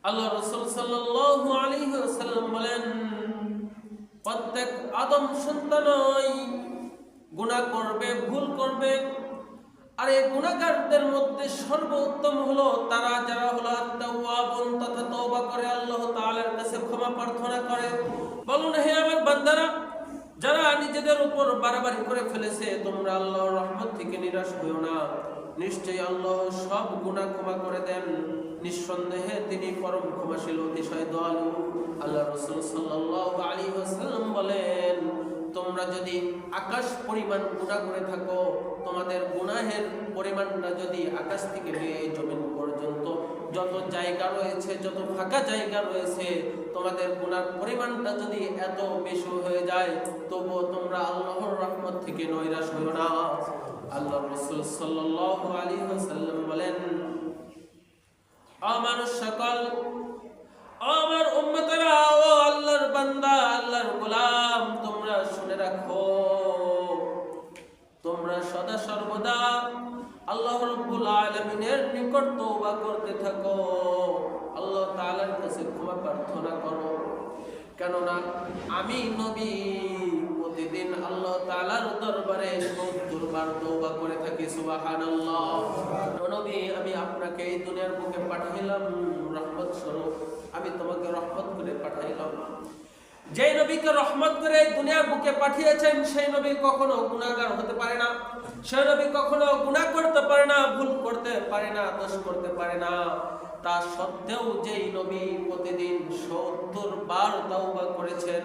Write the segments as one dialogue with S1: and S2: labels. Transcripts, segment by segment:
S1: আল্লাহ রাসূল সাল্লাল্লাহু আলাইহি ওয়াসাল্লাম বলেন, প্রত্যেক আদম সন্তানই গুনাহ করবে, ভুল করবে। আর এই গুনাহগারদের মধ্যে সর্বোত্তম হলো তারা যারা হলো আত-তাওয়াবুন, তথা তওবা করে আল্লাহ তাআলার কাছে ক্ষমা প্রার্থনা করে। বলুন, হে আমার বান্দারা, যারা নিজেদের উপর বাড়াবাড়ি করে ফেলেছে, তোমরা আল্লাহর রহমত থেকে নিরাশ হইও না। নিশ্চয়ই আল্লাহ সব গুনাহ ক্ষমা করে দেন। নিঃসন্দেহে তিনি পরম ক্ষমাশীল, অতিশয় দয়ালু। আল্লাহ রাসূল সাল্লাল্লাহু আলাইহি ওয়াসাল্লাম বলেন, তোমরা যদি আকাশ পরিমাণ গুনাহ করে থাকো, তোমাদের গুনাহের পরিমাণটা যদি আকাশ থেকে নিয়ে জমিন পর্যন্ত যত জায়গা রয়েছে, যত ফাঁকা জায়গা রয়েছে, তোমাদের গুনার পরিমাণটা যদি এত বেশি হয়ে যায়, তবুও তোমরা আল্লাহর রহমত থেকে নৈরাশ হইও না। আল্লাহ রাসূল সাল্লাল্লাহু আলাইহি ওয়াসাল্লাম বলেন, মানুষ সকল, আমার উম্মতেরা, ও আল্লাহর বান্দা, আল্লাহর গোলাম, তোমরা শুনে রাখো, তোমরা সদা সর্বদা আল্লাহ রাব্বুল আলামিনের নিকট তওবা করতে থাকো, আল্লাহ তাআলার কাছে ক্ষমা প্রার্থনা করো। কেননা আমি নবী প্রতিদিন আল্লাহ তাআলার দরবারে ৭০ বার তওবা করে থাকি। সুবহানাল্লাহ। নবী, আমি আপনাকে এই দুনিয়ার বুকে পাঠাইলাম রহমত স্বরূপ, আমি তোমাকে রহমত করে পাঠাইলাম। যে নবীকে রহমত করে দুনিয়ার বুকে পাঠিয়েছেন, সেই নবী কখনো গুনাহগার হতে পারে না, সেই নবী কখনো গুনাহ করতে পারে না, ভুল করতে পারে না, দোষ করতে পারে না। তা সত্ত্বেও যেই নবী প্রতিদিন ৭০ বার তাওবা করেছেন,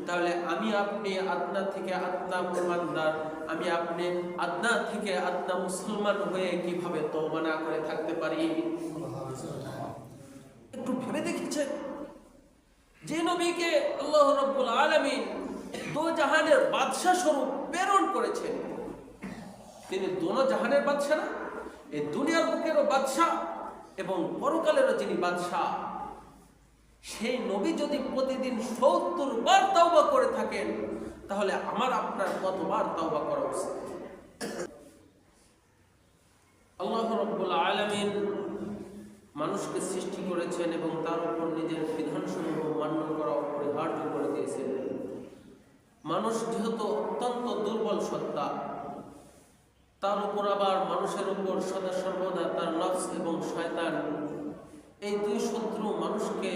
S1: তাহলে আমি আপনি আদনা থেকে আদনা মুসলমানদার, আমি আপনি আদনা থেকে আদনা মুসলমান হয়ে কিভাবে তওবা না করে থাকতে পারি? একটু ভেবে দেখেছেন? যে নবীকে আল্লাহ রাব্বুল আলামিন দো জাহানের বাদশা স্বরূপ প্রেরণ করেছেন, তিনি দোনো জাহানের বাদশা না, এই দুনিয়ার বুকেরও বাদশা এবং পরকালেরও যিনি বাদশা, সেই নবী যদি প্রতিদিন ৭০ বার তাওবা করে থাকেন, তাহলে আমার আপনার কতবার তাওবা করা উচিত? আল্লাহ রাব্বুল আলামিন মানুষকে সৃষ্টি করেছেন এবং তার উপর নিজের বিধানসমূহ মান্য করা অপরিহার্য করে দিয়েছেন। মানুষ যেহেতু অত্যন্ত দুর্বল সত্তা, তার উপর আবার মানুষের উপর সদা সর্বদা তার নফস এবং শয়তান, এই দুই শত্রু মানুষকে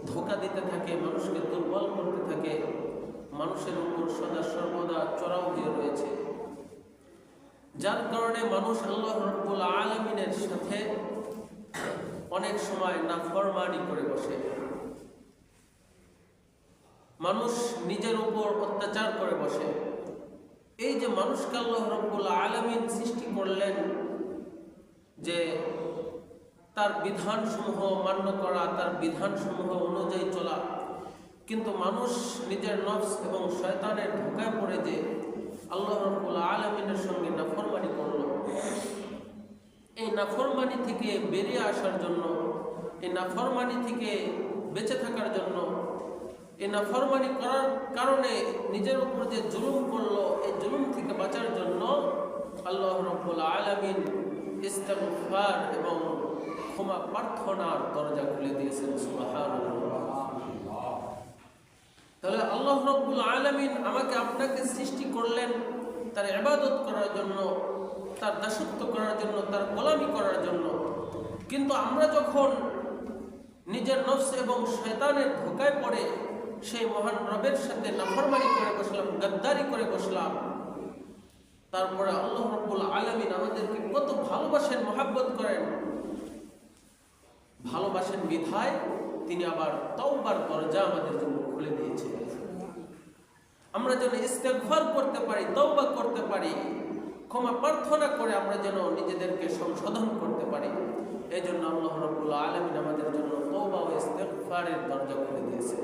S1: ধোঁকা দিতে থাকে, মানুষকে দুর্বল করতে থাকে, মানুষের উপর সদা সর্বদা চড়াও হয়ে রয়েছে। যার কারণে মানুষ আল্লাহ রাব্বুল আলামিনের সাথে অনেক সময় নাফরমানি করে বসে, মানুষ নিজের উপর অত্যাচার করে বসে। এই যে মানুষকে আল্লাহ রাব্বুল আলামিন সৃষ্টি করলেন যে তার বিধানসমূহ মান্য করা, তার বিধানসমূহ অনুযায়ী চলা, কিন্তু মানুষ নিজের নফস এবং শয়তানের ধোঁকায় পড়ে যে আল্লাহ রাব্বুল আলামিনের সঙ্গে নাফরমানি করল। এই নাফরমানি থেকে বেরিয়ে আসার জন্য, এই নাফরমানি থেকে বেঁচে থাকার জন্য, এই নাফরমানি করার কারণে নিজের উপর যে জুলুম করলো, এই জুলুম থেকে বাঁচার জন্য আল্লাহ রাব্বুল আলামিন ইস্তিগফার এবং ক্ষমা প্রার্থনার দরজা খুলে দিয়েছেন। সুবহানাল্লাহ। তাহলে আল্লাহ রাব্বুল আলামিন আমাকে আপনাকে সৃষ্টি করলেন তার ইবাদত করার জন্য, তার দাসত্ব করার জন্য, তার গোলামি করার জন্য। কিন্তু আমরা যখন নিজের নফস এবং শয়তানের ধোঁকায় পড়ে সেই মহান রবের সাথে নাফরমানি করে বসলাম, গাদ্দারি করে বসলাম, তারপরে আল্লাহ রাব্বুল আলামিন আমাদেরকে কত ভালোবাসেন, মহাব্বত করেন, ভালোবাসেন বিধায় তিনি আবার তওবার দরজা আমাদের জন্য খুলে দিয়েছেন। আমরা যেন ইস্তিগফার করতে পারি, তওবা করতে পারি, ক্ষমা প্রার্থনা করে আমরা যেন নিজেদেরকে সংশোধন করতে পারি। এই জন্য আল্লাহ রাব্বুল আলামিন আমাদের জন্য তওবা ও ইস্তিগফারের দরজা খুলে দিয়েছেন।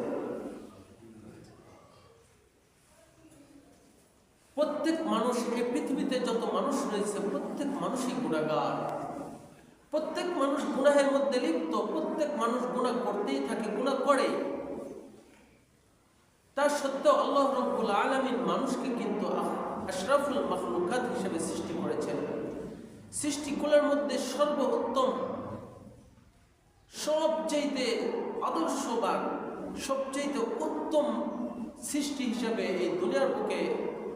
S1: প্রত্যেক মানুষ, এই পৃথিবীতে যত মানুষ রয়েছে, প্রত্যেক মানুষই গুনাহগার, প্রত্যেক মানুষ গুনাহের মধ্যে লিপ্ত, প্রত্যেক মানুষ গুনাহ করতেই থাকে, গুনাহ করে। তার সত্ত্বেও আল্লাহ রাব্বুল আলামিন মানুষকে কিন্তু আশরাফুল মাখলুকাত হিসেবে সৃষ্টি করেছেন। সৃষ্টিকুলের মধ্যে সর্বোত্তম, সবচেয়ে আদর্শবান, সবচেয়ে উত্তম সৃষ্টি হিসেবে এই দুনিয়ার বুকে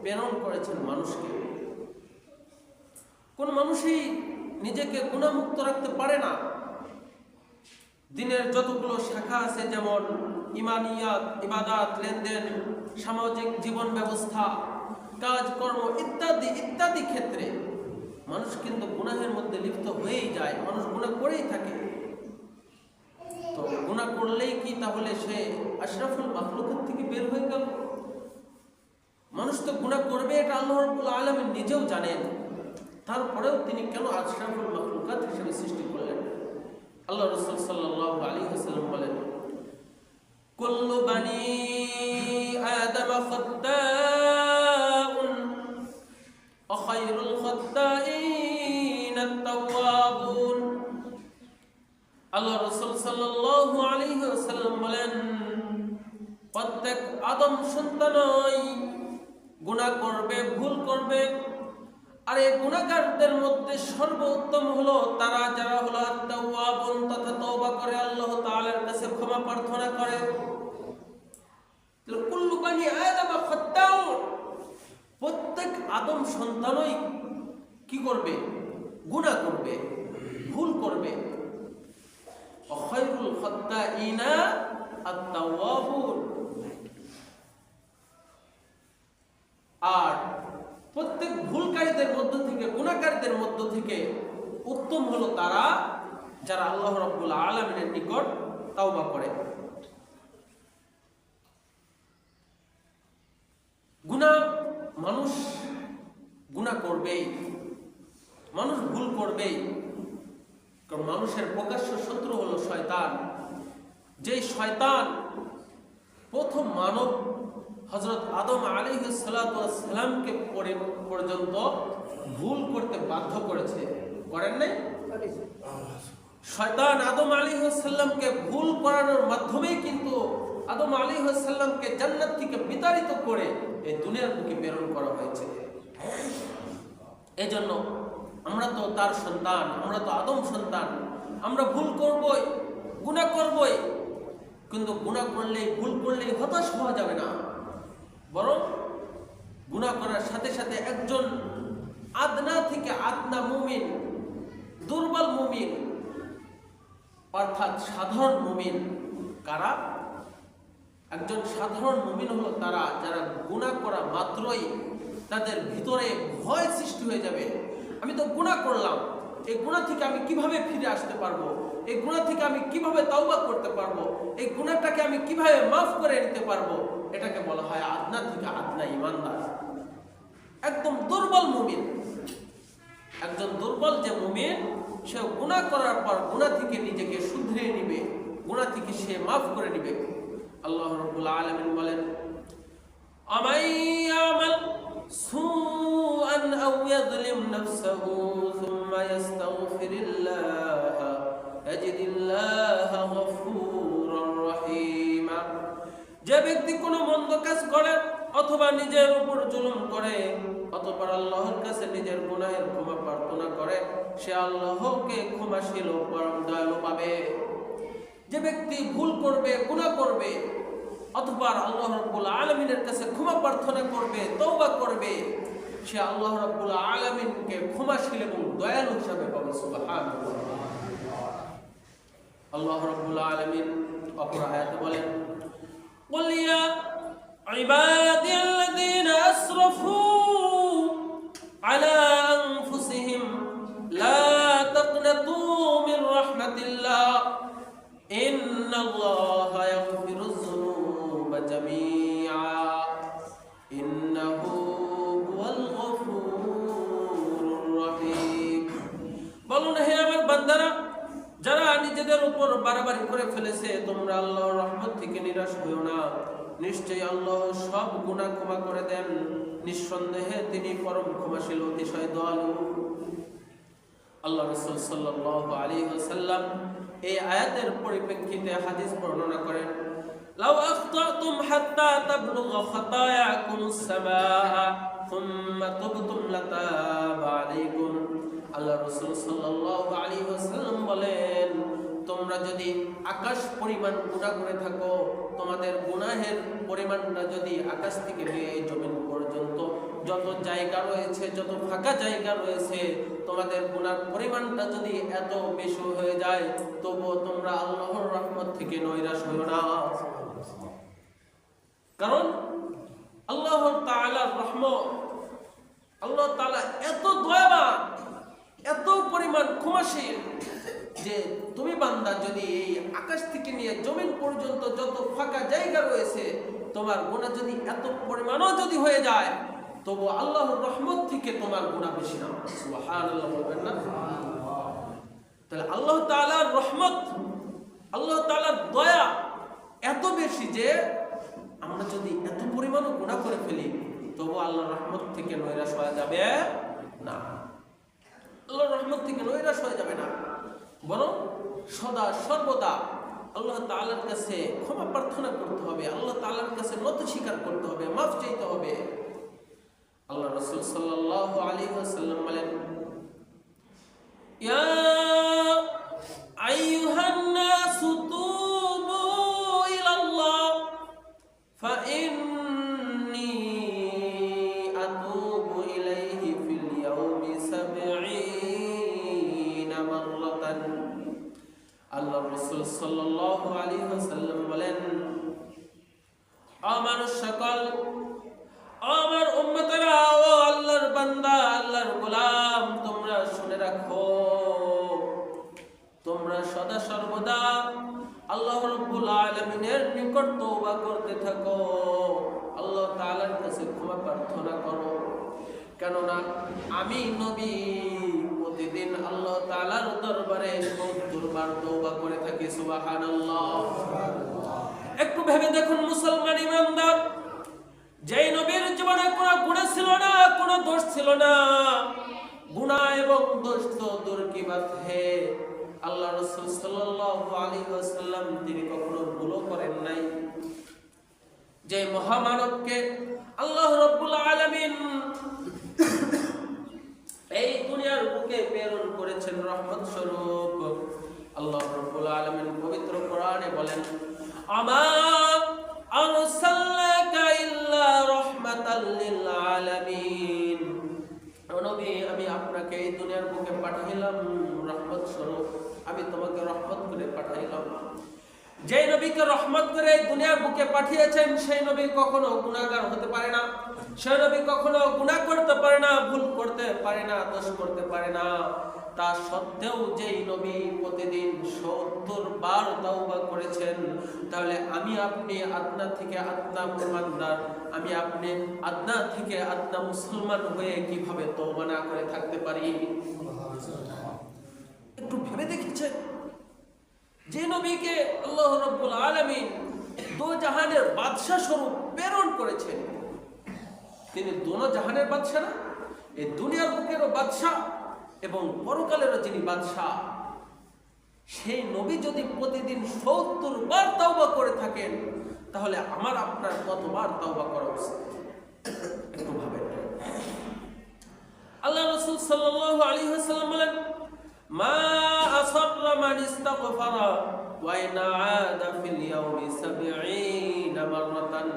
S1: প্রেরণ করেছেন মানুষকে। কোন মানুষই নিজেকে গুনাহমুক্ত রাখতে পারে না। দিনের যতগুলো শাখা আছে, যেমন ইমানিয়াত, ইবাদাত, লেনদেন, সামাজিক জীবন ব্যবস্থা, কাজকর্ম ইত্যাদি ইত্যাদি ক্ষেত্রে মানুষ কিন্তু গুনাহের মধ্যে লিপ্ত হয়েই যায়। মানুষ গুনাহ করেই থাকে। তো গুনাহ করলেই কি তাহলে সে আশরাফুল মাখলুকাত থেকে বের হয়ে গেল? মানুষ তো গুনাহ করবে, এটা আল্লাহ রাব্বুল আলামিন নিজেও জানেন। তারপরেও তিনি কেন আশরাফুল মাখলুকাত হিসেবে সৃষ্টি করলেন? আল্লাহ রাসূল সাল্লাল্লাহু আলাইহি ওয়াসাল্লাম বলেন, কুল্লু বানি আদম খাত্তাউন ওয়া খায়রুল খাত্তাইন আত-তাওয়াবুন। আল্লাহ রাসূল সাল্লাল্লাহু আলাইহি ওয়াসাল্লাম বলেন, প্রত্যেক আদম সন্তানই গুনাহ করবে, ভুল করবে। আর এই গুনাহগারদের মধ্যে সর্বোত্তম হলো তারা যারা হলো আত-তাওয়াবুন, তথা তওবা করে আল্লাহ তাআলার কাছে ক্ষমা প্রার্থনা করে। কুল্লু বানি আদম খাত্তাউন, প্রত্যেক আদম সন্তানই কি করবে? গুনাহ করবে, ভুল করবে। ওয়া খায়রুল খাত্তাইনা আত-তাওয়াবুন, আর প্রত্যেক ভুলকারীদের মধ্য থেকে, গুনাহগারদের মধ্য থেকে উত্তম হলো তারা যারা আল্লাহ রাব্বুল আলামিনের নিকট তাওবা করে। গুনাহ, মানুষ গুনাহ করবেই, মানুষ ভুল করবেই, কারণ মানুষের প্রকাশ্য শত্রু হলো শয়তান। যেই শয়তান প্রথম মানব হযরত আদম আলাইহিস সালাতু ওয়াস সালামকে পর্যন্ত ভুল করতে বাধ্য করেছে, করেন নাই? শয়তান আদম আলাইহিস সালামকে ভুল করানোর মাধ্যমেই কিন্তু আদম আলাইহিস সালামকে জান্নাত থেকে বিতাড়িত করে এই দুনিয়ার বুকে প্রেরণ করা হয়েছে। এজন্য আমরা তো তার সন্তান, আমরা তো আদম সন্তান। আমরা ভুল করবই, গুনাহ করবই, কিন্তু গুনাহ করলেই, ভুল করলেই হতাশ হওয়া যাবে না। বরং গুনাহ করার সাথে সাথে একজন আদনা থেকে আদনা মুমিন, দুর্বল মুমিন, অর্থাৎ সাধারণ মুমিন কারা? একজন সাধারণ মুমিন হলো তারা যারা গুনাহ করা মাত্রই তাদের ভিতরে ভয় সৃষ্টি হয়ে যাবে। আমি তো গুনাহ করলাম, এই গুনাহ থেকে আমি কিভাবে ফিরে আসতে পারবো? এই গুনাহ থেকে আমি কিভাবে তাওবা করতে পারবো? এই গুনাহটাকে আমি কিভাবে মাফ করে নিতে পারবো? এটাকে বলা হয় আদনা থেকে আদনা ঈমানদার। একদম দুর্বল মুমিন, একজন দুর্বল যে মুমিন, সে গুনাহ করার পর গুনাহ থেকে নিজেকে শুধরিয়ে নিবে, গুনাহ থেকে সে মাফ করে নিবে। আল্লাহ রাব্বুল আলামিন বলেন, আমাই ইয়ামাল সুআন আও ইয়াযলিম নাফসাহু সুম্মা ইস্তাগফিরিল্লাহ ইয়াজিদিল্লাহা গফুরুর রহিমা। যে ব্যক্তি কোনো মন্দ কাজ করে অথবা নিজের উপর জুলুম করে অথবা আল্লাহর কাছে নিজের গুনাহের ক্ষমা প্রার্থনা করে, সে আল্লাহকে ক্ষমাশীল ও পরম দয়ালু পাবে। যে ব্যক্তি ভুল করবে, গুনাহ করবে অথবা আল্লাহ রাব্বুল আলামিনের কাছে ক্ষমা প্রার্থনা করবে, তওবা করবে, সে আল্লাহ রাব্বুল আলামিনকে ক্ষমাশীল এবং দয়ালু হিসেবে পাবে। সুবহানাল্লাহ। আল্লাহ রাব্বুল আলামিন অপর আয়াতে বলেন, قل يا عبادي الذين أسرفوا على أنفسهم لا تقنطوا من رحمة الله إن الله يغفر الذنوب جميعا إنه هو الغفور الرحيم। বলুন, হে আমার বান্দারা, যারা নিজেদের উপর বাড়াবাড়ি করে ফেলেছে, তোমরা আল্লাহর রহমত থেকে নিরাশ হইও না। নিশ্চয়ই আল্লাহ সব গুনাহ ক্ষমা করে দেন। নিঃসন্দেহে তিনি পরম ক্ষমাশীল, অতিশয় দয়ালু। আল্লাহ রাসূল সাল্লাল্লাহু আলাইহি ওয়াসাল্লাম এই আয়াতের পরিপ্রেক্ষিতে হাদিস বর্ণনা করেন, লাউ আখতাতুম হাত্তা তাবলুগা খাতায়াকুম আস-সামাআ সুম্মা তুবতুম লাতাবা আলাইকুম। আল্লাহ রাসূল সাল্লাল্লাহু আলাইহি ওয়াসাল্লাম বলেন, তোমরা যদি আকাশ পরিমাণ গুনাহ করে থাকো, তোমাদের গুনাহের পরিমাণটা যদি আকাশ থেকে নিয়ে জমিন পর্যন্ত যত জায়গা রয়েছে, যত ফাঁকা জায়গা রয়েছে, তোমাদের গুনার পরিমাণটা যদি এত বেশি হয়ে যায়, তবুও তোমরা আল্লাহর রহমত থেকে নৈরাশ হইও না। কারণ আল্লাহ তাআলার রহমত, আল্লাহ তাআলা এত দয়াবান, এত পরিমাণ ক্ষমাশীল যে তুমি বান্দা যদি এই আকাশ থেকে নিয়ে জমিন পর্যন্ত যত ফাঁকা জায়গা রয়েছে, তোমার গুনাহ যদি এত পরিমাণও যদি হয়ে যায়, তবু আল্লাহর রহমত থেকে তোমার গুনাহ বেশি না। সুবহানাল্লাহ বলবেন না? তাহলে আল্লাহ তাআলার রহমত, আল্লাহ তাআলার দয়া এত বেশি যে আমরা যদি এত পরিমাণও গুনাহ করে ফেলি, তবু আল্লাহর রহমত থেকে নৈরাশ হয়ে যাবে না। আল্লাহর রহমত থেকে নৈরাশ হয়ে যাবে না, বরং সদা সর্বদা আল্লাহ তাআলার কাছে ক্ষমা প্রার্থনা করতে হবে, আল্লাহ তাআলার কাছে নত স্বীকার করতে হবে, মাফ চাইতে হবে। আল্লাহ রাসূল সাল্লাল্লাহু আলাইহি ওয়াসাল্লাম বলেন, ইয়া আইয়ুহান নাসু তুবু ইলাল্লাহ ফাইন্নী আতুবু ইলাইহি ফিল ইয়াউমি 70 মাররাতান। আল্লাহ রাসূল সাল্লাল্লাহু আলাইহি ওয়াসাল্লাম বলেন, আমার সকল, আমার উম্মতেরা, ও আল্লাহর বান্দা, আল্লাহর গোলাম, তোমরা শুনে রাখো, তোমরা সদা সর্বদা আল্লাহ রাব্বুল আলামিনের নিকট তওবা করতে থাকো, আল্লাহ তাআলার কাছে ক্ষমা প্রার্থনা করো। কেননা আমি নবী প্রতিদিন আল্লাহ তাআলার দরবারে ৭০ বার তওবা করে থাকি। সুবহানাল্লাহ। একটু ভেবে দেখুন মুসলমান ইমানদার, যেই নবীর জীবনে কোনো গুনাহ ছিল না, কোনো দোষ ছিল না, গুনাহ এবং দোষ তো দূর কি বাত হে, আল্লাহ রাসূল সাল্লাল্লাহু আলাইহি ওয়াসাল্লাম তিনি কখনো ভুলও করেন নাই। যে মহামানবকে আল্লাহ রাব্বুল আলামিন এই দুনিয়ার বুকে প্রেরণ করেছেন রহমত স্বরূপ, আল্লাহ রাব্বুল আলামিন পবিত্র কোরআনে বলেন, আমা আরসালনাকা ইল্লা রাহমাতাল লিল আলামিন। নবী, আমি আপনাকে এই দুনিয়ার বুকে পাঠাইলাম রহমত স্বরূপ, আমি তোমাকে রহমত করে পাঠাইলাম। যে নবীকে রহমত করে দুনিয়ার বুকে পাঠিয়েছেন, সেই নবী কখনো গুনাহগার হতে পারে না, সেই নবী কখনো গুনাহ করতে পারে না, ভুল করতে পারে না, দোষ করতে পারে না। তা সত্ত্বেও যেই নবী প্রতিদিন ৭০ বার তওবা করেছেন, তাহলে আমি আপনি আদনা থেকে আদনা মুসলমানদার, আমি আপনি আদনা থেকে আদনা মুসলমান হয়ে কিভাবে তওবা না করে থাকতে পারি? একটু ভেবে দেখেছেন, যে নবীকে আল্লাহ রাব্বুল আলামিন দো জাহানের বাদশা স্বরূপ প্রেরণ করেছেন, তিনি দোনো জাহানের বাদশা না, এই দুনিয়ার বুকেরও বাদশা এবং পরকালেরও যিনি বাদশা, সেই নবী যদি প্রতিদিন ৭০ বার তওবা করে থাকেন, তাহলে আমার আপনার কতবার তওবা করা উচিত? একটু ভাবেন। আল্লাহ রাসূল সাল্লাল্লাহু আলাইহি ওয়াসাল্লাম বলেন, মা আসররা মান ইস্তাগফারা ওয়া ইন আদা ফিল ইয়াউমি ৭০ মাররাতান।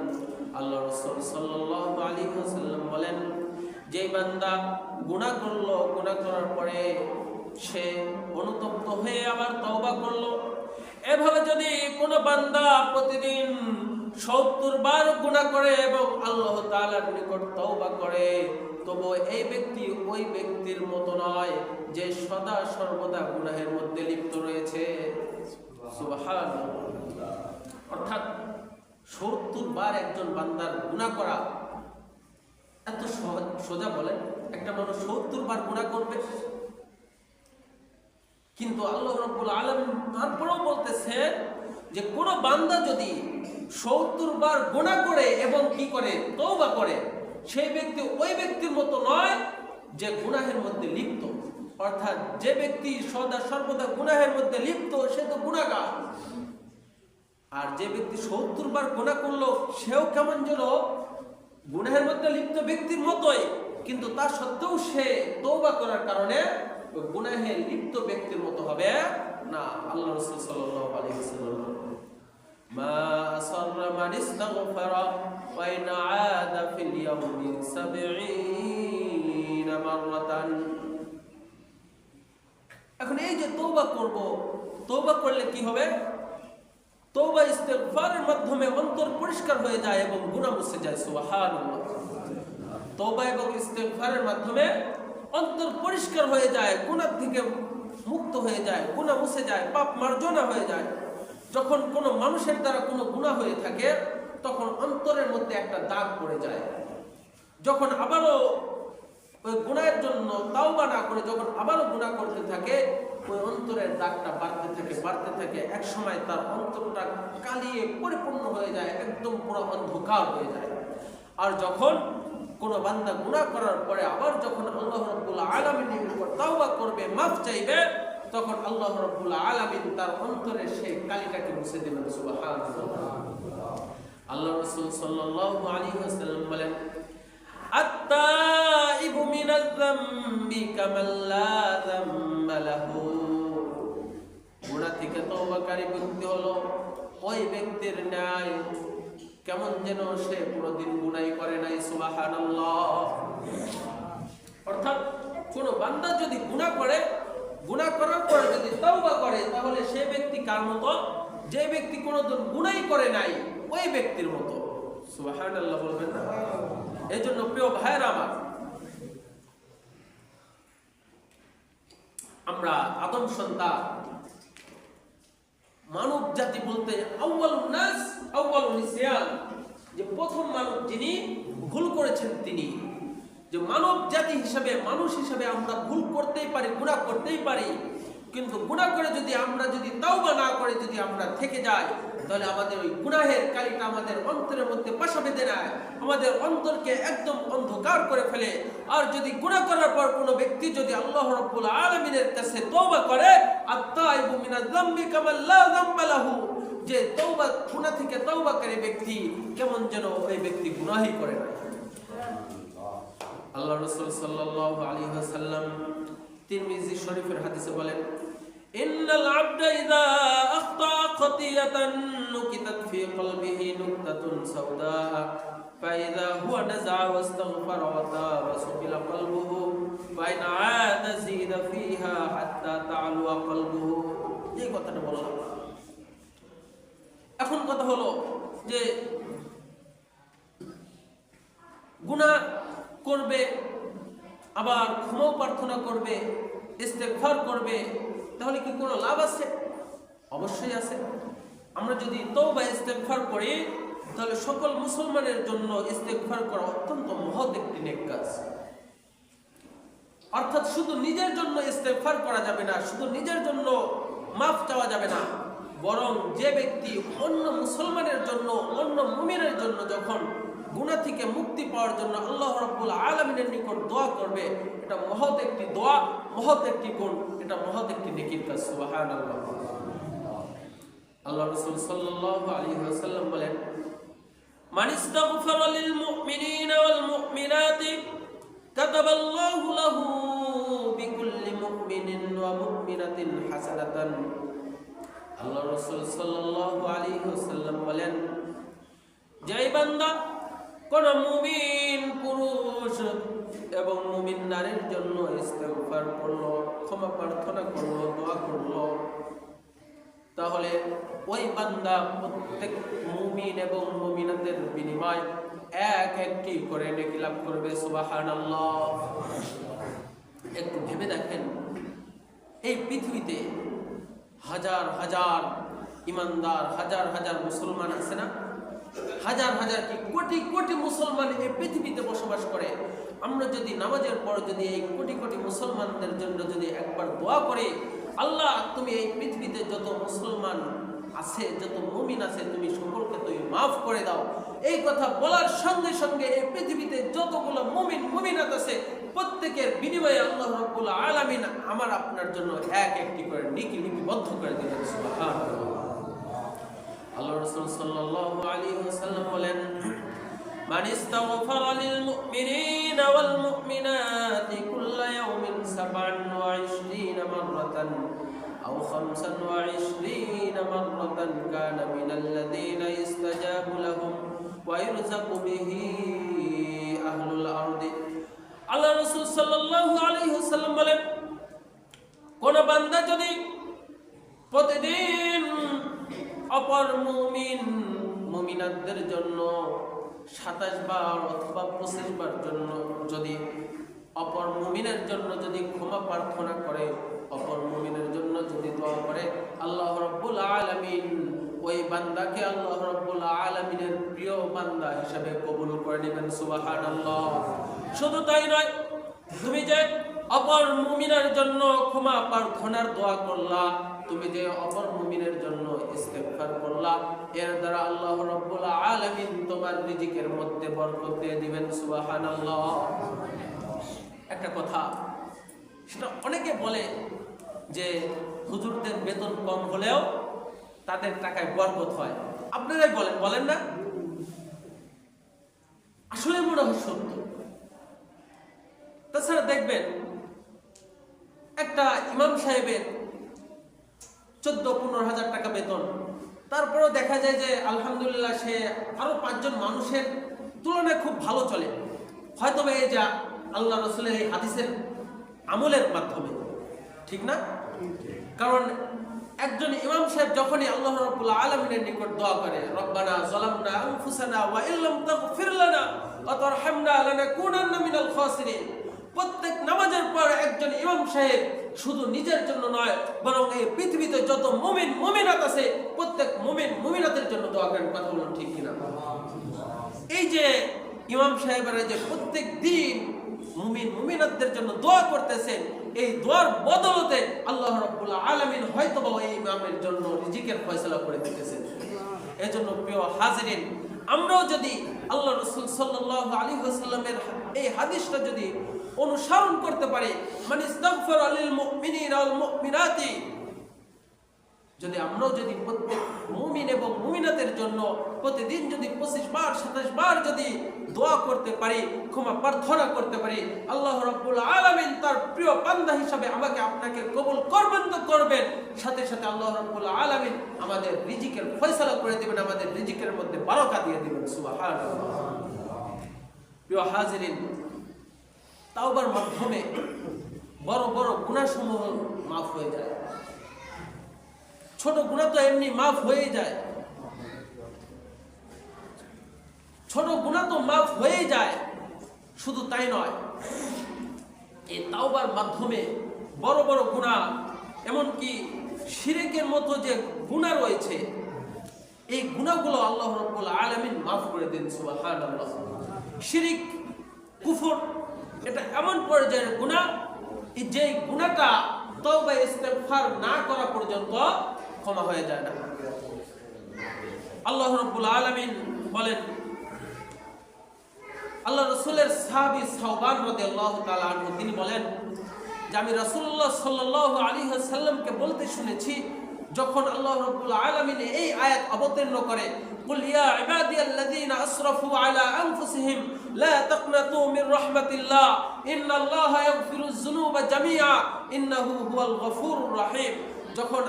S1: আল্লাহ রাসূল সাল্লাল্লাহু আলাইহি ওয়াসাল্লাম বলেন, যে বান্দা গুনাহ করলো, গুনাহ করার পরে সে অনুতপ্ত হয়ে আবার তওবা করলো, এভাবে যদি কোনো বান্দা প্রতিদিন ৭০ বার গুনাহ করে এবং আল্লাহ তাআলার নিকট তওবা করে, তবু এই ব্যক্তি ওই ব্যক্তির মতো নয় যে সদা সর্বদা গুনাহের মধ্যে লিপ্ত রয়েছে। সুবহানাল্লাহ। অর্থাৎ ৭০ বার একজন বান্দার গুনাহ করা এত সোজা? বলেন, একটা মানুষ ৭০ বার গুনাহ করবে, কিন্তু আল্লাহ রাব্বুল আলামিন তারপরেও বলতেছেন যে কোন বান্দা যদি ৭০ বার গুনাহ করে এবং কি করে তওবা করে, সেই ব্যক্তি ওই ব্যক্তির মতো নয় যে গুনাহের মধ্যে লিপ্ত। অর্থাৎ যে ব্যক্তি সদা সর্বদা গুনাহের মধ্যে লিপ্ত, সে তো গুনাহগার। আর যে ব্যক্তি ৭০ বার গুনাহ করলো, সেও কেমন যেন গুনাহের মধ্যে লিপ্ত ব্যক্তির মতোই, কিন্তু তা সত্ত্বেও সে তওবা করার কারণে গুনাহে লিপ্ত ব্যক্তির মতো হবে না, আল্লাহ রাসূল সাল্লাল্লাহু আলাইহি ওয়াসাল্লাম মা আসররা মান ইস্তাগফারা ওয়া ইন আদা ফিল ইয়াউমি 70 মাররাতান। এখন এই যে তওবা করব, তওবা করলে কি হবে? তওবা ইস্তিগফারের মাধ্যমে অন্তর পরিষ্কার হয়ে যায় এবং গুনাহ মুছে যায়। সুবহানাল্লাহ। তওবা এবং ইস্তিগফারের মাধ্যমে অন্তর পরিষ্কার হয়ে যায়, গুনাহ থেকে মুক্ত হয়ে যায়, গুনাহ মুছে যায়, পাপ মার্জনা হয়ে যায়। যখন কোনো মানুষের দ্বারা কোনো গুনাহ হয়ে থাকে তখন অন্তরের মধ্যে একটা দাগ পড়ে যায়। যখন আবারও ওই গুনাহের জন্য তাওবা না করে যখন আবারও গুনাহ করতে থাকে, ওই অন্তরের দাগটা বাড়তে থাকে, এক সময় তার অন্তরটা কালিয়ে পরিপূর্ণ হয়ে যায়, একদম পুরো অন্ধকার হয়ে যায়। আর যখন কোনো বান্দা গুনাহ করার পরে আবার যখন আল্লাহ রাব্বুল আলামিনের উপর তাওবা করবে, মাফ চাইবে, তখন আল্লাহ রাব্বুল আলামিন তার অন্তরের সেই কালিটাকে মুছে দেবেন। সুবহানাল্লাহ। আল্লাহ রাসূল সাল্লাল্লাহু আলাইহি ওয়াসাল্লাম বলেন, আত-তাইবু মিনাজ যামবি কামান লা যামবা লাহু। গুনাহ থেকে তওবাকারী ব্যক্তি হলো ওই ব্যক্তির ন্যায় কেমন যেন সে কোনদিন গুনাহ করে নাই। সুবহানাল্লাহ। অর্থাৎ কোন বান্দা যদি গুনাহ করে, গুনাহ করার পর যদি তওবা করে, তাহলে সে ব্যক্তি কার মতো? যে ব্যক্তি কোনদিন গুনাহ করে নাই ওই ব্যক্তির মতো। সুবহানাল্লাহ বলবেন না? এজন্য প্রিয় ভাইরা আমার, আমরা আদম সন্তান, মানব জাতি বলতে আউয়ালুন নাস আউয়ালুন নিসিয়ান, যে প্রথম মানব যিনি ভুল করেছেন তিনি। যে মানব জাতি হিসাবে, মানুষ হিসাবে আমরা ভুল করতেই পারি, গুনাহ করতেই পারি, কিন্তু গুনাহ করে যদি আমরা তাওবা না করে যদি আমরা থেকে যাই, তাহলে আমাদের ওই গুনাহের কালিটা আমাদের অন্তরের মধ্যে বাসা বেঁধে নেয়, আমাদের অন্তরকে একদম অন্ধকার করে ফেলে। আর যদি গুনাহ করার পর কোনো ব্যক্তি যদি আল্লাহ রাব্বুল আলামিনের কাছে তওবা করে, আত-তাইবু মিনাজ যামবি কামান লা যামবা লাহু, যে তওবা, গুনাহ থেকে তওবাকারী ব্যক্তি কেমন যেন ওই ব্যক্তি গুনাহই করে না। আল্লাহ রাসূল সাল্লাল্লাহু আলাইহি ওয়াসাল্লাম তিরমিজি শরীফের হাদিসে বলেন, ইন্নাল আবদা ইযা আখতা খাতিয়াতান নুকিতাত ফি কলবিহি নুকতাতুন সাওদা ফাইযা হুয়া নাযা ওয়াস্তাগফারা ওয়া তাবা সুবিলা কলবুহু ওয়া ইন আদা জিদা ফিহা হাত্তা তা'আলুয়া কলবুহু। এই কথাটা বললাম। এখন কথা হলো যে গুনাহ করবে, আবার ক্ষমা প্রার্থনা করবে, ইস্তেগফার করবে, তাহলে কি কোনো লাভ আছে? অবশ্যই আছে। আমরা যদি তওবা ইস্তেগফার করি, তাহলে সকল মুসলমানের জন্য ইস্তেগফার করা অত্যন্ত মহৎ একটি নেক কাজ। অর্থাৎ শুধু নিজের জন্য ইস্তেগফার করা যাবে না, শুধু নিজের জন্য মাফ চাওয়া যাবে না, বরং যে ব্যক্তি অন্য মুসলমানের জন্য, অন্য মুমিনের জন্য যখন গুনাহ থেকে মুক্তি পাওয়ার জন্য আল্লাহ রাব্বুল আলামিনের নিকট দোয়া করবে, এটা মহৎ একটি দোয়া, মহৎ একটি গুণ, এটা মহৎ একটি নেকির কাজ। সুবহানাল্লাহ। আল্লাহ রাসূল সাল্লাল্লাহু আলাইহি ওয়াসাল্লাম বলেন, মান ইস্তাগফারা লিল মুমিনিনা ওয়াল মুমিনাতি কাতাবাল্লাহু লাহু বিকুল্লি মুমিনিন ওয়া মুমিনাতিন হাসানাতান। আল্লাহ রাসূল সাল্লাল্লাহু আলাইহি ওয়াসাল্লাম বলেন, যে বান্দা কোন মুমিন পুরুষ এবং মুমিন নারীর জন্য ইস্তেগফার করলো, ক্ষমা প্রার্থনা করলো, দোয়া করলো, তাহলে ওই বান্দা প্রত্যেক মুমিন এবং মুমিনাতের বিনিময় এক একটি করে নেকি লাভ করবে। সুবহানাল্লাহ। একটু ভেবে দেখেন, এই পৃথিবীতে হাজার হাজার ইমানদার, হাজার হাজার মুসলমান আছে না? হাজার হাজার কি কোটি কোটি মুসলমান এই পৃথিবীতে বসবাস করে। আমরা যদি নামাজের পর যদি এই কোটি কোটি মুসলমানদের জন্য যদি একবার দোয়া করি, আল্লাহ তুমি এই পৃথিবীতে যত মুসলমান আছে, যত মুমিন আছে, তুমি সকলকে তুমি মাফ করে দাও, এই কথা বলার সঙ্গে সঙ্গে এই পৃথিবীতে যতগুলো মুমিন মুমিনাত আছে প্রত্যেকের বিনিময়ে আল্লাহ রাব্বুল আলামিন আমার আপনার জন্য এক একটি করে নেকি লিপিবদ্ধ করে দিলেন। সুবহানাল্লাহ। আল্লাহ রাসূল সাল্লাল্লাহু আলাইহি ওয়াসাল্লাম বলেন, মান ইস্তাগফারা লিল মুমিনিনা ওয়াল মুমিনাতি কুল্লা ইয়াউমিন 27 মাররাতান আও أو 25 مرة كان من الذين يستجاب لهم ويرزق به أهل الأرض আল্লাহ রাসূল সাল্লাল্লাহু আলাইহি ওয়াসাল্লাম বলেন, কোন বান্দা যদি প্রতিদিন অপর মুমিনাতদের জন্য 27 বার অথবা 25 বার জন্য যদি অপর মুমিনের জন্য যদি ক্ষমা প্রার্থনা করে, অপর মুমিনের জন্য যদি দোয়া করে, আল্লাহ রাব্বুল আলামিন ওই বান্দাকে আল্লাহ রাব্বুল আলামিনের প্রিয় বান্দা হিসেবে কবুল করে নেবেন। সুবহানাল্লাহ। শুধু তাই নয়, তুমি যে অপর মুমিনের জন্য ক্ষমা প্রার্থনার দোয়া করলা, তুমি যে অপর মুমিনের জন্য ইস্তেগফার করলা, এর দ্বারা আল্লাহ রাব্বুল আলামিন তোমার রিজিকের মধ্যে বরকত দিয়ে দিবেন। সুবহানাল্লাহ। একটা কথা, সেটা অনেকে বলে যে হুজুরদের বেতন কম হলেও তাদের টাকায় বরকত হয়। আপনারাই বলেন না? আসলে মনে হয় সত্য। তাছাড়া দেখবেন একটা ইমাম সাহেবের 14-15 হাজার টাকা বেতন, তারপরেও দেখা যায় যে আলহামদুলিল্লাহ সে আরো 5 জন মানুষের তুলনায় খুব ভালো চলে। হয়তো এই যা আল্লাহ রাসূলের এই হাদিসের আমলের মাধ্যমে, ঠিক না? কারণ একজন ইমাম সাহেব যখনই আল্লাহ রাব্বুল আলামিনের নিকট দোয়া করে, রব্বানা যালামনা আনফুসানা ওয়া ইল্লাম তাগফির লানা ওয়া তারহামনা লানাকুনান্না মিনাল খাসিরিন, প্রত্যেক নামাজের পর একজন ইমাম সাহেব শুধু নিজের জন্য নয়, বরং এই পৃথিবীতে যত মুমিন মুমিনাত আছে প্রত্যেক মুমিন মুমিনাতের জন্য দোয়া করেন। কথা বলুন ঠিক কিনা? এই যে ইমাম সাহেবেরা যে প্রত্যেক দিন মুমিন মুমিনাতদের জন্য দোয়া করতেছেন, এই দোয়ার বদলতে আল্লাহ রাব্বুল আলামিন হয়তোবা এই ইমামের জন্য রিজিকের ফয়সালা করে দিতেছেন। এজন্য প্রিয় হাজিরিন, আমরাও যদি আল্লাহ রাসূল সাল্লাল্লাহু আলাইহি ওয়াসাল্লামের এই হাদিসটা যদি অনুসরণ করতে পারি, মানিস্তাগফারা লিল মুমিনিনা ওয়াল মুমিনাতি, যদি আমরাও যদি প্রত্যেক মুমিন এবং মুমিনাতের জন্য প্রতিদিন যদি 25 বার 27 বার যদি দোয়া করতে পারি, ক্ষমা প্রার্থনা করতে পারি, আল্লাহ রাব্বুল আলামিন তার প্রিয় বান্দা হিসাবে আমাকে আপনাকে কবুল করবেন তো করবেন, সাথে সাথে আল্লাহ রাব্বুল আলামিন আমাদের রিজিকের ফয়সালা করে দিবেন, আমাদের রিজিকের মধ্যে বারাকা দিয়ে দিবেন। সুবহানাল্লাহ। প্রিয় হাজিরিন, তাওবার মাধ্যমে বড় বড় গুনাহসমূহ মাফ হয়ে যায়। ছোট গুনাহ তো এমনি মাফ হয়ে যায়, ছোট গুনাহ তো মাফ হয়ে যায়। শুধু তাই নয়, এই তাওবার মাধ্যমে বড় বড় গুনাহ, এমনকি শিরকের মতো যে গুনাহ রয়েছে, এই গুনাহগুলো আল্লাহ রাব্বুল আলামিন মাফ করে দেন। সুবহানাল্লাহ। শিরক, কুফর, এটা এমন পর্যায়ের গুনাহ যে গুনাহটা তওবা ইস্তেগফার না করা পর্যন্ত ক্ষমা হয়ে যায় না। আল্লাহ রাব্বুল আলামিন বলেন, আল্লাহ রাসূলের সাহাবী সাওবান রাদিয়াল্লাহু তাআলা আনহু তিনি বলেন যে আমি রাসূলুল্লাহ সাল্লাল্লাহু আলাইহি ওয়াসাল্লামকে বলতে শুনেছি, যখন আল্লাহ রাব্বুল আলামিন এই আয়াত অবতীর্ণ করে, কুল ইয়া ইবাদিয়াল্লাযীনা আসরাফু আলা আনফুসিহিম লা তাকনাতু মির রাহমাতিল্লাহ ইন্নাল্লাহা ইয়াগফিরুয যুনুবা জামিআ ইন্নাহু হুয়াল গফুরুর রহিম। যখন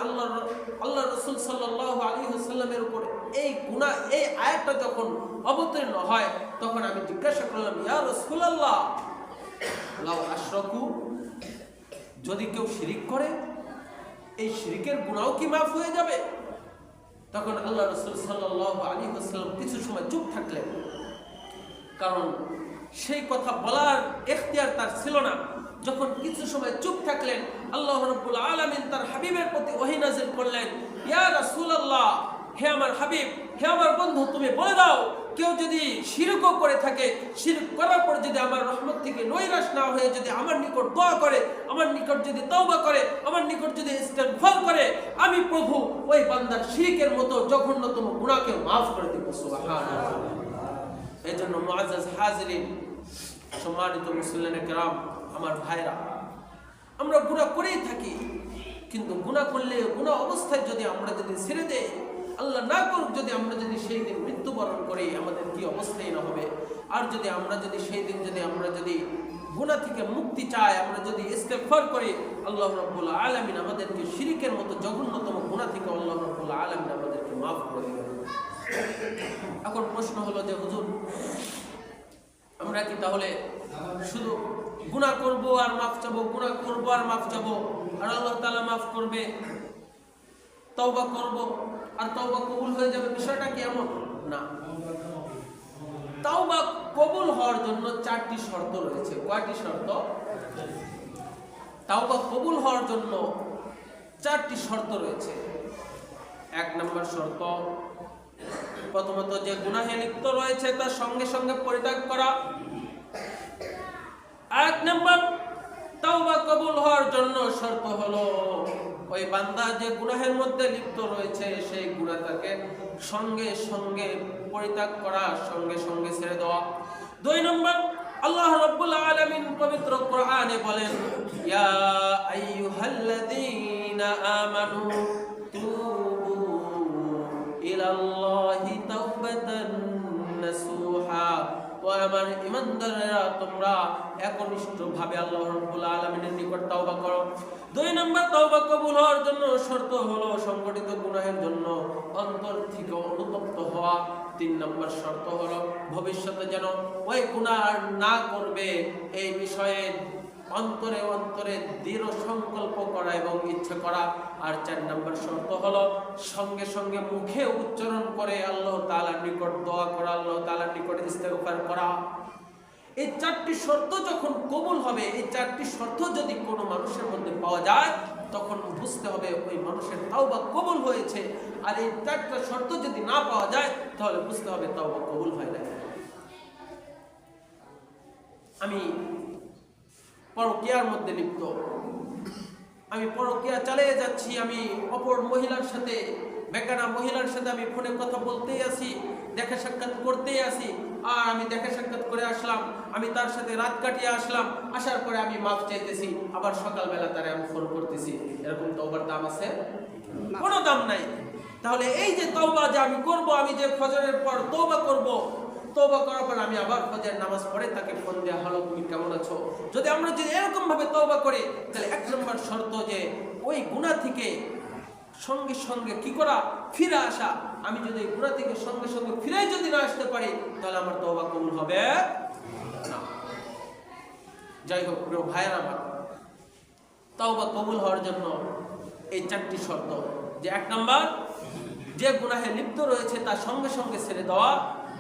S1: আল্লাহ রাসূল সাল্লাল্লাহু আলাইহি ওয়াসাল্লামের উপর এই গুনাহ, এই আয়াতটা যখন অবতীর্ণ হয়, তখন আমি জিজ্ঞাসা করলাম, ইয়া রাসূলুল্লাহ, লাউ আশরাকু, যদি কেউ শিরিক করে, এই শিরিকের গুনাহ কি মাফ হয়ে যাবে? তখন আল্লাহ রাসূল সাল্লাল্লাহু আলাইহি ওয়াসাল্লাম কিছু সময় চুপ থাকলেন, কারণ সেই কথা বলার ইখতিয়ার তার ছিল না। যখন কিছু সময় চুপ থাকলেন, আল্লাহ রাব্বুল আলামিন তার হাবিবের প্রতি ওহী নাযিল করলেন, ইয়া রাসূলুল্লাহ, হে আমার হাবিব, হে আমার বন্ধু, তুমি বলে দাও, কেউ যদি শিরকও করে থাকে, শিরক করার পর যদি আমার রহমত থেকে নৈরাশ না হয়ে যদি আমার নিকট দোয়া করে, আমার নিকট যদি তওবা করে, আমার নিকট যদি ইস্তেগফার করে, আমি প্রভু ওই বান্দার শিরকের মতো জঘন্যতম গুনাহকে মাফ করে দেব। সুবহানাল্লাহ। এজন্য মুআজ্জাজ হাজিরিন, সম্মানিত মুসলিম কেরাম, আমার ভাইরা, আমরা গুনাহ করেই থাকি, কিন্তু গুনাহ করলে গুনাহ অবস্থায় যদি আমরা যদি ছেড়ে দেই, আল্লাহ না করুক যদি আমরা যদি সেই দিন মৃত্যুবরণ করি, আমাদের কি অবস্থাই না হবে। আর যদি আমরা যদি সেই দিন যদি আমরা যদি গুনাহ থেকে মুক্তি চাই, আমরা যদি ইস্তেগফার করি, আল্লাহ রাব্বুল আলামিন আমাদেরকে শিরকের মতো জঘন্যতম গুনাহ থেকে আল্লাহ রাব্বুল আলামিন আমাদেরকে মাফ করে দিবেন। এখন প্রশ্ন হলো যে হুজুর, আমরা কি তাহলে শুধু গুনাহ করব আর মাফ চাবো, গুনাহ করব আর মাফ চাবো, আর আল্লাহ তাআলা মাফ করবে, তওবা করব আর তওবা কবুল হয়ে যাবে, বিষয়টা কি এমন? না। তওবা কবুল হওয়ার জন্য 4টি শর্ত রয়েছে। কয়টি শর্ত? তওবা কবুল হওয়ার জন্য 4টি শর্ত রয়েছে। 1 নম্বর শর্ত, প্রথমত যে গুনাহে লিপ্ত রয়েছে তার সঙ্গে সঙ্গে পরিত্যাগ করা। 1 নম্বর তওবা কবুল হওয়ার জন্য শর্ত হলো ওই বান্দা যে গুনাহের মধ্যে লিপ্ত রয়েছে সেই গুনাহটাকে সঙ্গে সঙ্গে পরিত্যাগ করা, সঙ্গে সঙ্গে ছেড়ে দেওয়া। 2 নম্বর, আল্লাহ রাব্বুল আলামিন পবিত্র কোরআনে বলেন, ইয়া আইয়ুহাল্লাযীনা আমানু তুবু ইলাল্লাহি তাওবাতান নাসুহা, ও আমার ঈমানদাররা তোমরা একনিষ্ঠভাবে আল্লাহ রাব্বুল আলামিনের নিকট তওবা করো। 2 নম্বর তওবা কবুল হওয়ার জন্য শর্ত হলো সংগঠিত গুনাহের জন্য অন্তর থেকে অনুতপ্ত হওয়া। 3 নম্বর শর্ত হলো ভবিষ্যতে যেন ওই গুনাহ না করবে এই বিষয়ে অন্তরে অন্তরে দৃঢ় সংকল্প করা এবং ইচ্ছা করা। আর 4 নম্বর শর্ত হলো সঙ্গে সঙ্গে মুখে উচ্চারণ করে আল্লাহ তাআলার নিকট দোয়া করা, আল্লাহ তাআলার নিকট ইস্তেগফার করা। এই 4টি শর্ত যখন কবুল হবে, এই 4টি শর্ত যদি কোনো মানুষের মধ্যে পাওয়া যায়, তখন বুঝতে হবে ওই মানুষের তাওবা কবুল হয়েছে। আর এই 4টা শর্ত যদি না পাওয়া যায়, তাহলে বুঝতে হবে তাওবা কবুল হয় না। আমি পরকীয়ার মধ্যে লিপ্ত, আমি পরকীয়া চালিয়ে যাচ্ছি, আমি অপর মহিলার সাথে, বেগানা মহিলার সাথে আমি ফোনে কথা বলতেই আছি, দেখা সাক্ষাৎ করতেই আছি, আর আমি দেখা সাক্ষাৎ করে আসলাম, আমি তার সাথে রাত কাটিয়ে আসলাম, আসার পরে আমি মাফ চাইতেছি, আবার সকালবেলা তারে আমি ফোন করতেছি। এরকম তওবার দাম আছে? কোনো দাম নাই। তাহলে এই যে তওবা যে আমি করব, আমি যে ফজরের পর তওবা করব, তওবা করার পর আমি আবার ফজরের নামাজ পড়ে তাকে ফোন দেয়া, হলো তুমি কেমন আছো? যদি আমরা যদি এরকম ভাবে তওবা করি, তাহলে 1 নম্বর শর্ত যে ওই গুনাহ থেকে সঙ্গে সঙ্গে কি করা? ফিরে আসা। আমি যদি গুনাহ থেকে সঙ্গে সঙ্গে ফিরে যদি না আসতে পারি, তাহলে আমার তওবা কবুল হবে না। যাই হোক প্রিয় ভাইয়েরা আমার, তওবা কবুল হওয়ার জন্য এই 4টি শর্ত, যে 1 নম্বর যে গুনাহে লিপ্ত রয়েছে তার সঙ্গে সঙ্গে ছেড়ে দেওয়া,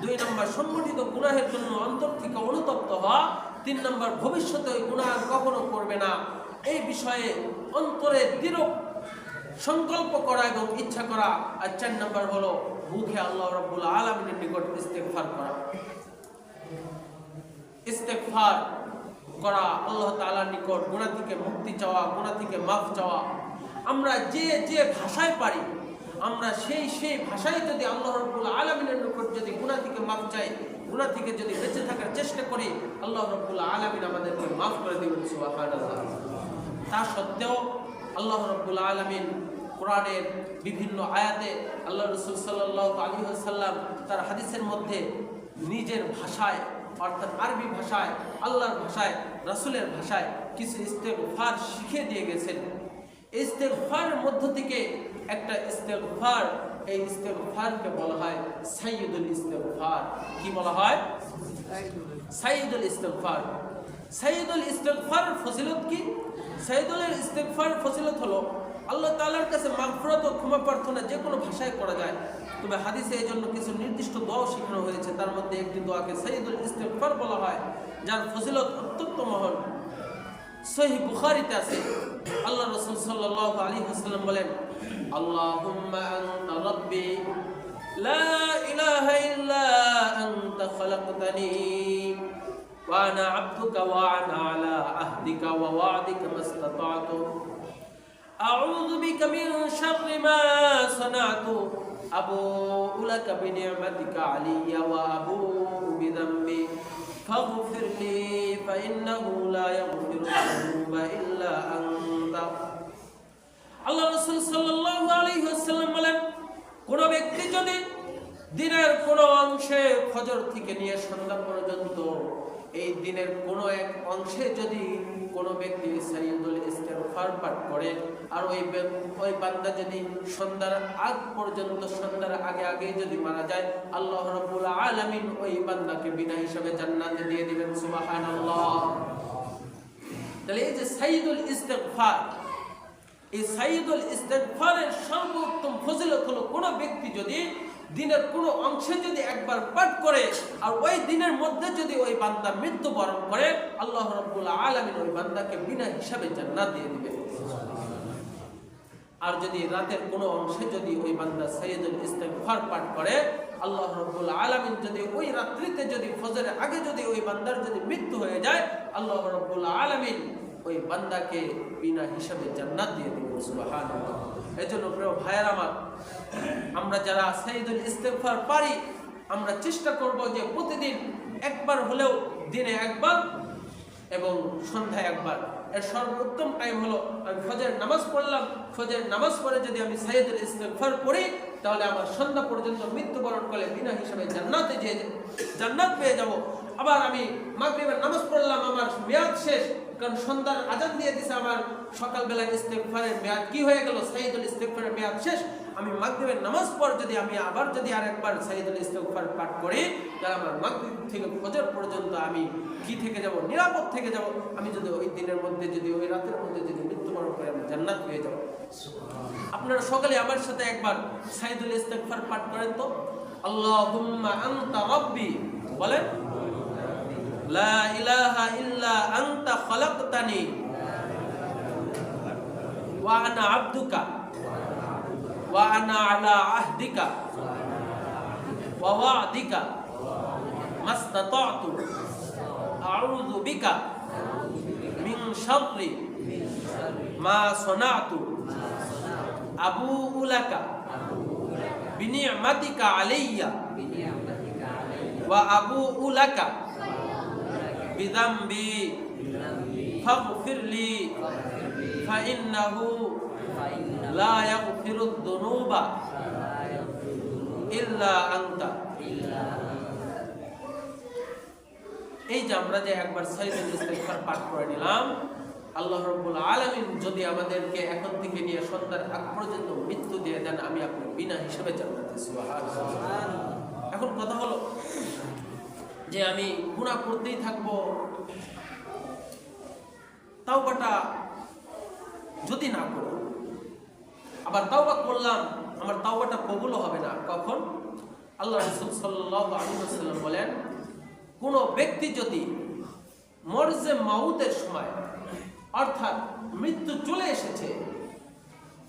S1: 2 নম্বর সংগঠিত গুনাহের জন্য অন্তর থেকে অনুতপ্ত হওয়া, 3 নম্বর ভবিষ্যতে ওই গুনাহ কখনো করবে না এই বিষয়ে অন্তরে দৃঢ় সংকল্প করা এবং ইচ্ছা করা। আর 4 নম্বর হলো মুখে আল্লাহ রাব্বুল আলামিনের নিকট ইস্তেগফার করা। ইস্তেগফার করা, আল্লাহ তাআলার নিকট গুনাহ থেকে মুক্তি চাওয়া, গুনাহ থেকে মাফ চাওয়া। আমরা যে যে ভাষায় পারি, আমরা সেই সেই ভাষায় যদি আল্লাহ রাব্বুল আলামিনের নিকট যদি গুনাহ থেকে মাফ চাই, গুনাহ থেকে যদি বেঁচে থাকার চেষ্টা করি, আল্লাহ রাব্বুল আলামিন আমাদেরকে মাফ করে দিবেন। সুবহানাল্লাহ। তা সত্ত্বেও আল্লাহ রাব্বুল আলামিন কোরআনের বিভিন্ন আয়াতে, আল্লাহ রাসূল সাল্লাল্লাহু আলাইহি ওয়াসাল্লাম তার হাদিসের মধ্যে নিজের ভাষায়, অর্থাৎ আরবি ভাষায়, আল্লাহর ভাষায়, রাসূলের ভাষায় কিছু ইস্তেগফার শিখিয়ে দিয়ে গেছেন। ইস্তেগফারের মধ্য থেকে একটা ইস্তেগফার, এই ইস্তেগফারকে বলা হয় সাইয়্যিদুল ইস্তেগফার। কি বলা হয়? সাইয়্যিদুল ইস্তেগফার। সাইয়্যিদুল ইস্তেগফার ফজিলত কি? সাইয়্যিদুল ইস্তেগফার ফজিলত হলো আল্লাহ তাআলার কাছে মাগফিরাত ও ক্ষমা প্রার্থনা যে কোনো ভাষায় করা যায়, তবে হাদিসে এই জন্য কিছু নির্দিষ্ট দোয়া শেখানো হয়েছে। তার মধ্যে একটি দোয়াকে সাইয়্যিদুল ইস্তেগফার বলা হয়, যার ফজিলত অত্যন্ত মহান। সহিহ বুখারীতে আছে, আল্লাহ রাসূল সাল্লাল্লাহু আলাইহি ওয়াসাল্লাম বলেন, আল্লাহুম্মা আনতা রাব্বি লা ইলাহা ইল্লা আনতা খালাকতানি ওয়া আনা আবদুকা ওয়া আনা আলা আহদিকা ওয়া ওয়া'দিকা মাসতাতা'তু আউযু বিকা মিন শাররি মা সানা'তু আবু'ু লাকা বিনি'মাতিকা আলাইয়া ওয়া আবু'ু বিযামবি ফাগফির লি ফাইন্নাহু লা ইয়াগফিরু যুনুবা ইল্লা আনতা। আল্লাহ রাসূল সাল্লাল্লাহু আলাইহি ওয়াসাল্লাম বলেন, কোন ব্যক্তি যদি দিনের কোন অংশে ফজর থেকে নিয়ে সন্ধ্যা পর্যন্ত এই দিনের কোনো এক অংশে যদি কোনো ব্যক্তি সাইয়্যিদুল ইস্তিগফার পাঠ করে আর ওই বান্দা যদি সন্ধ্যার আগ পর্যন্ত, সন্ধ্যার আগে আগে যদি মারা যায়, আল্লাহ রাব্বুল আলামিন ওই বান্দাকে বিনা হিসাবে জান্নাতে দিয়ে দিবেন। সুবহানাল্লাহ। তাহলে এই যে সাইয়্যিদুল ইস্তিগফার, এই সাইয়্যিদুল ইস্তিগফারের সর্বোত্তম ফজিলত হলো কোনো ব্যক্তি যদি দিনের কোনো অংশে যদি একবার পাঠ করে আর ওই দিনের মধ্যে যদি ওই বান্দা মৃত্যুবরণ করে, আল্লাহ রাব্বুল আলামিন ওই বান্দাকে বিনা হিসাবে জান্নাত দিয়ে দিবেন। আর যদি রাতের কোনো অংশে যদি ওই বান্দা সাইয়্যিদুল ইস্তিগফার পাঠ করে, আল্লাহ রাব্বুল আলামিন যদি ওই রাত্রিতে যদি ফজরের আগে যদি ওই বান্দার যদি মৃত্যু হয়ে যায়, আল্লাহ রাব্বুল আলামিন ওই বান্দাকে বিনা হিসাবে জান্নাত দিয়ে দিবেন। সুবহানাল্লাহ। এজন্য প্রিয় ভাইয়ের আমার, আমরা যারা সাইয়্যিদুল ইস্তিগফার পারি, আমরা চেষ্টা করব যে প্রতিদিন একবার হলেও, দিনে একবার এবং সন্ধ্যায় একবার। এর সর্বোত্তম টাইম হলো আমি ফজরের নামাজ পড়লাম, ফজরের নামাজ পড়ে যদি আমি সাইয়্যিদুল ইস্তিগফার পড়ি, তাহলে আমার সন্ধ্যা পর্যন্ত মৃত্যুবরণ করলে বিনা হিসাবে জান্নাতে জান্নাত পেয়ে যাব। আবার আমি মাগরিবের নামাজ পড়লাম, আমার মেয়াদ শেষ, কারণ সন্ধ্যার আজান দিয়ে দিছে, আমার সকালবেলার ইস্তিগফারের মেয়াদ কি হয়ে গেল, সাইয়্যিদুল ইস্তিগফারের মেয়াদ শেষ। আমি মাগরিবের নামাজ পর যদি আমি আবার যদি আরেকবার সাইয়্যিদুল ইস্তিগফার পাঠ করি, তাহলে আমার মাগরিব থেকে ফজর পর্যন্ত আমি কি থেকে যাব, নিরাপদ থেকে যাব। আমি যদি ওই দিনের মধ্যে যদি ওই রাতের মধ্যে যদি মৃত্যুবরণ করে আমি জান্নাত পেয়ে যাব। আপনারা সকলে আমার সাথে একবার সাইয়্যিদুল ইস্তিগফার পাঠ করেন তো। আল্লাহুম্মা আনতা রাব্বি, বলেন লা ইলাহা ইল্লা আনতা খালাকতানি ওয়া আনা আবদুকা ওয়া আনা আলা আহদিকা ওয়া ওয়া'দিকা মাসতাতা'তু আউযু বিকা মিন শাররি মা সানা'তু আবুউ লাকা বিনি'মাতিকা আলাইয়া ওয়া আবুউ লাকা বিযামবি ফাগফিরলি ফাইন্নাহু লা ইয়াগফিরুদ যুনুবা ইল্লা আনতা। এই যে আমরা যে একবার সাইয়্যিদুল ইস্তিগফার পাঠ করে নিলাম, আল্লাহ রাব্বুল আলামিন যদি আমাদেরকে এখন থেকে নিয়ে সন্ধ্যার আগ পর্যন্ত মৃত্যু দিয়ে দেন, আমি আপনার বিনা হিসাবে জান্নাতে। সুবহানাল্লাহ। এখন কথা হলো যে আমি গুনাহ করতেই থাকবো, তাওবাটা যদি না করি, আবার তাওবা করলাম, আমার তাওবাটা কবুল হবে না। কখন? আল্লাহ রাসূল সাল্লাল্লাহু আলাইহি ওয়াসাল্লাম বলেন, কোন ব্যক্তি যদি মরজে মাউতের সময়, অর্থাৎ মৃত্যু চলে এসেছে,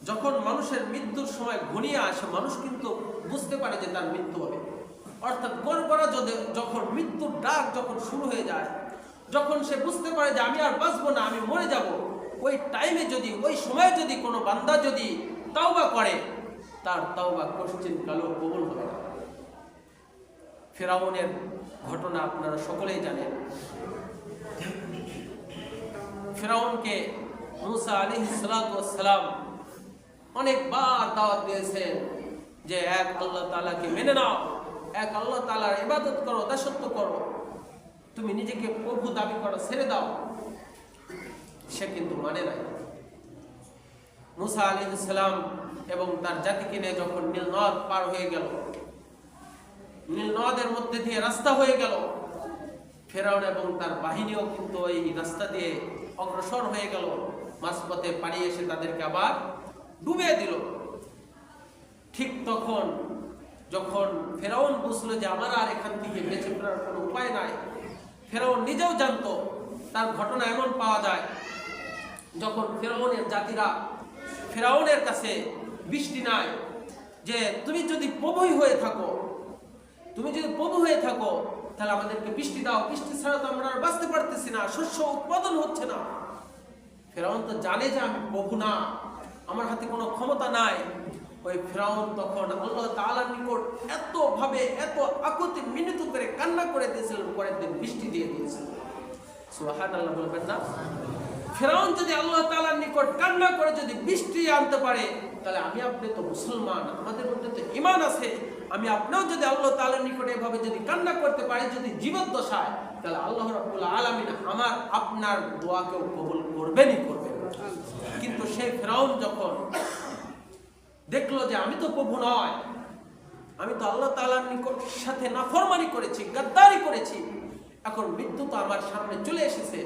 S1: যখন মানুষের মৃত্যুর সময় ঘনিয়ে আসে, মানুষ কিন্তু বুঝতে পারে যে তার মৃত্যু হবে, অর্থাৎ গড়গড়া যখন মৃত্যুর ডাক যখন শুরু হয়ে যায়, যখন সে বুঝতে পারে যে আমি আর বাঁচবো না, আমি মরে যাব, ওই টাইমে যদি, ওই সময়ে যদি কোনো বান্দা যদি তাওবা করে, তার তাওবা কোশ্চিন কালো কবুল হবে না। ফিরআউনের ঘটনা আপনারা সকলেই জানেন। ফিরআউনকে মুসা আলাইহিস সালাতু ওয়াস সালাম অনেকবার দাওয়াত দিয়েছেন যে এক আল্লাহ তাআলাকে মেনে নাও, এক আল্লাহ তাআলার ইবাদত করো, দাসত্ব করো, তুমি নিজেকে প্রভু দাবি করো, ছেড়ে দাও। সে কিন্তু মানে নাই। মুসা আলাইহিস সালাম এবং তার জাতিকে নিয়ে যখন নীল নদ পার হয়ে গেল, নীল নদের মধ্যে দিয়ে রাস্তা হয়ে গেল, ফিরআউন এবং তার বাহিনীও কিন্তু ওই রাস্তা দিয়ে অগ্রসর হয়ে গেল। মাঝপথে পানি এসে তাদেরকে আবার ডুবিয়ে দিল। ঠিক তখন যখন ফিরআউন বুঝলো যে আমার আর এখান থেকে বেঁচে ফেরার কোনো উপায় নাই, ফিরআউন নিজেও জানতো। তার ঘটনা এমন পাওয়া যায়, যখন ফিরআউনের জাতিরা ফিরআউনের কাছে বৃষ্টি নাই, যে তুমি যদি প্রভুই হয়ে থাকো, তুমি যদি প্রভু হয়ে থাকো, তাহলে আমাদেরকে বৃষ্টি দাও, বৃষ্টি ছাড়া তো আমরা আর বাঁচতে পারতেছি না, শস্য উৎপাদন হচ্ছে না। ফিরআউন তো জানে যে আমি প্রভু না, আমার হাতে কোনো ক্ষমতা নাই। ওই ফিরআউন তখন আল্লাহ তাআলার নিকট এত আকুতি মিনতি করে কান্না করে দিয়েছিলেন, পরের দিন বৃষ্টি দিয়ে দিয়েছিলেন। সুবহানাল্লাহ বলবেন না? ফিরআউন যদি আল্লাহ তাআলার নিকট কান্না করে যদি বৃষ্টি আনতে পারে, তাহলে আমি আপনি তো মুসলমান, আমাদের মধ্যে তো ঈমান আছে, আমি আপনিও যদি আল্লাহ তাআলার নিকট এভাবে যদি কান্না করতে পারি, যদি জীবদ্দশায়, তাহলে আল্লাহ রাব্বুল আলামিন আমার আপনার দোয়াকেও কবুল করবেনই করবেন। কিন্তু সেই ফেরাউন যখন দেখলো যে আমি তো প্রভু নয়, আমি তো আল্লাহ তাআলার নিকট সাথে নাফরমানি করেছি, গাদ্দারি করেছি, এখন মৃত্যু তো আমার সামনে চলে এসেছে,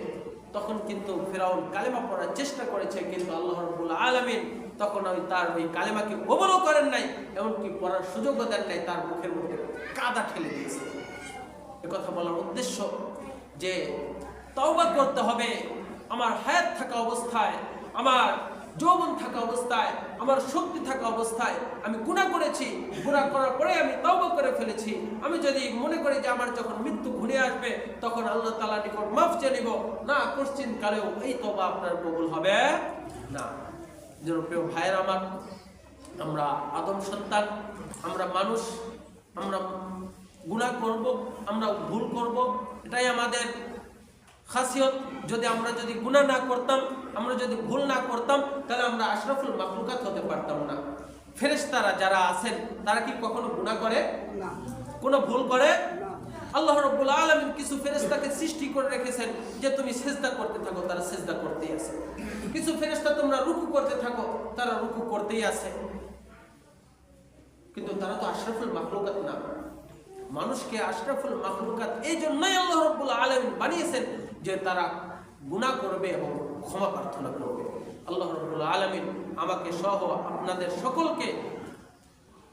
S1: তখন কিন্তু ফেরাউন কালেমা পড়ার চেষ্টা করেছে, কিন্তু আল্লাহ রাব্বুল আলামিন তখন তার ওই কালেমাকে কবুলও করেন নাই, এমনকি পড়ার সুযোগও দেন নাই, তার মুখের মধ্যে কাদা ঠেলে দিয়েছে। একথা বলার উদ্দেশ্য যে তওবা করতে হবে। আমার হায়াত থাকা অবস্থায়, আমার যৌবন থাকা অবস্থায়, আমার শক্তি থাকা অবস্থায় আমি গুনাহ করেছি, গুনাহ করার পরে আমি তওবা করে ফেলেছি। আমি যদি মনে করি যে আমার যখন মৃত্যু ঘুরে আসবে তখন আল্লাহ তাআলার নিকট মাফ চেয়ে নিব, না, কোশ্চিন কালেও এই তওবা আপনার কবুল হবে না। প্রিয় ভাইয়ের আমার, আমরা আদম সন্তান, আমরা মানুষ, আমরা গুনাহ করব, আমরা ভুল করব, এটাই আমাদের খাসিয়ত। আমরা যদি গুনাহ না করতাম, আমরা যদি ভুল না করতাম, তাহলে আমরা আশরাফুল মাখলুকাত হতে পারতাম না। ফেরেশতারা যারা আছেন তারা কি কখনো গুনাহ করে না, কোনো ভুল করে না। আল্লাহ রাব্বুল আলামিন কিছু ফেরেশতাকে সৃষ্টি করে রেখেছেন যে তুমি সিজদা করতে থাকো, তারা সিজদা করতেই আছে। কিছু ফেরেশতা তোমরা রুকু করতে থাকো, তারা রুকু করতেই আছে। কিন্তু তারা তো আশরাফুল মাখলুকাত না। মানুষকে আশরাফুল মাখলুকাত এই জন্যই আল্লাহ রাব্বুল আলামিন বানিয়েছেন যে তারা গুনাহ করবে এবং ক্ষমা প্রার্থনা করবে। আল্লাহ রাব্বুল আলামিন আমাকে সহ আপনাদের সকলকে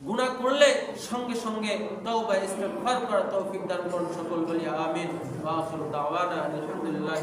S1: গুনাহ করলে সঙ্গে সঙ্গে তাওবা ইস্তেগফার করার তৌফিক দান করুন। সকল বলি আমিন। ওয়া আখিরু দাওয়ানা আলহামদুলিল্লাহ।